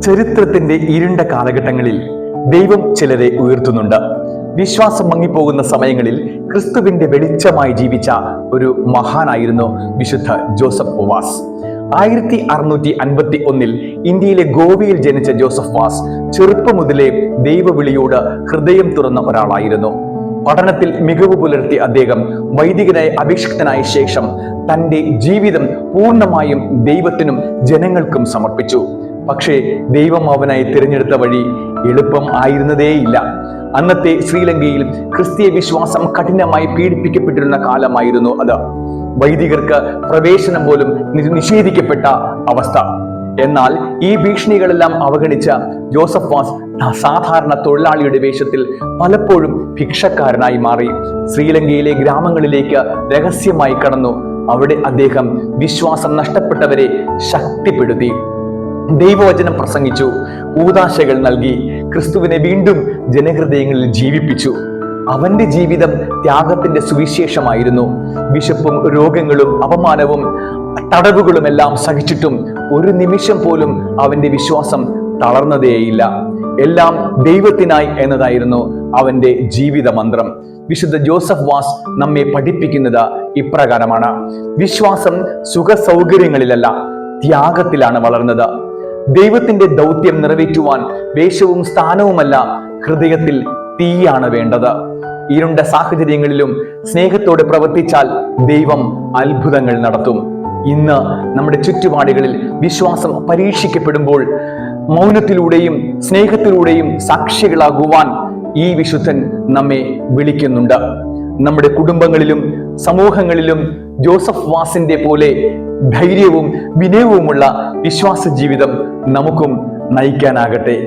ചരിത്രത്തിന്റെ ഇരുണ്ട കാലഘട്ടങ്ങളിൽ ദൈവം ചിലരെ ഉയർത്തുന്നുണ്ട്. വിശ്വാസം മങ്ങിപ്പോകുന്ന സമയങ്ങളിൽ ക്രിസ്തുവിന്റെ വെളിച്ചമായി ജീവിച്ച ഒരു മഹാനായിരുന്നു വിശുദ്ധ ജോസഫ് വാസ്. 1651 ഇന്ത്യയിലെ ഗോവയിൽ ജനിച്ച ജോസഫ് വാസ് ചെറുപ്പം മുതലേ ദൈവവിളിയോട് ഹൃദയം തുറന്ന ഒരാളായിരുന്നു. പഠനത്തിൽ മികവ് പുലർത്തിയ അദ്ദേഹം വൈദികനായി അഭിഷിക്തനായ ശേഷം തന്റെ ജീവിതം പൂർണ്ണമായും ദൈവത്തിനും ജനങ്ങൾക്കും സമർപ്പിച്ചു. പക്ഷേ ദൈവം അവനായി തിരഞ്ഞെടുത്ത വഴി എളുപ്പം ആയിരുന്നതേയില്ല. അന്നത്തെ ശ്രീലങ്കയിൽ ക്രിസ്തീയ വിശ്വാസം കഠിനമായി പീഡിപ്പിക്കപ്പെട്ടിരുന്ന കാലമായിരുന്നു അത്. വൈദികർക്ക് പ്രവേശനം പോലും നിഷേധിക്കപ്പെട്ട അവസ്ഥ. എന്നാൽ ഈ ഭീഷണികളെല്ലാം അവഗണിച്ച ജോസഫ് വാസ് സാധാരണ തൊഴിലാളിയുടെ വേഷത്തിൽ പലപ്പോഴും ഭിക്ഷക്കാരനായി മാറി ശ്രീലങ്കയിലെ ഗ്രാമങ്ങളിലേക്ക് രഹസ്യമായി കടന്നു. അവിടെ അദ്ദേഹം വിശ്വാസം നഷ്ടപ്പെട്ടവരെ ശക്തിപ്പെടുത്തി, ദൈവവചനം പ്രസംഗിച്ചു, കൂദാശകൾ നൽകി, ക്രിസ്തുവിനെ വീണ്ടും ജനഹൃദയങ്ങളിൽ ജീവിപ്പിച്ചു. അവന്റെ ജീവിതം ത്യാഗത്തിന്റെ സുവിശേഷമായിരുന്നു. വിശപ്പും രോഗങ്ങളും അപമാനവും തടവുകളുമെല്ലാം സഹിച്ചിട്ടും ഒരു നിമിഷം പോലും അവന്റെ വിശ്വാസം തളർന്നതേയില്ല. എല്ലാം ദൈവത്തിനായി എന്നതായിരുന്നു അവന്റെ ജീവിത മന്ത്രം. വിശുദ്ധ ജോസഫ് വാസ് നമ്മെ പഠിപ്പിക്കുന്നത് ഇപ്രകാരമാണ്: വിശ്വാസം സുഖ സൗകര്യങ്ങളിലല്ല, ത്യാഗത്തിലാണ് വളർന്നത്. ദൈവത്തിന്റെ ദൗത്യം നിറവേറ്റുവാൻ വേഷവും സ്ഥാനവുമല്ല, ഹൃദയത്തിൽ തീയാണ് വേണ്ടത്. ഇരുണ്ട സാഹചര്യങ്ങളിലും സ്നേഹത്തോടെ പ്രവർത്തിച്ചാൽ ദൈവം അത്ഭുതങ്ങൾ നടത്തും. ഇന്ന് നമ്മുടെ ചുറ്റുപാടുകളിൽ വിശ്വാസം പരീക്ഷിക്കപ്പെടുമ്പോൾ മൗനത്തിലൂടെയും സ്നേഹത്തിലൂടെയും സാക്ഷികളാകുവാൻ ഈ വിശുദ്ധൻ നമ്മെ വിളിക്കുന്നുണ്ട്. നമ്മുടെ കുടുംബങ്ങളിലും സമൂഹങ്ങളിലും ജോസഫ് വാസിന്റെ പോലെ ധൈര്യവും വിനയവുമുള്ള വിശ്വാസ ജീവിതം നമുക്കും നയിക്കാനാകട്ടെ.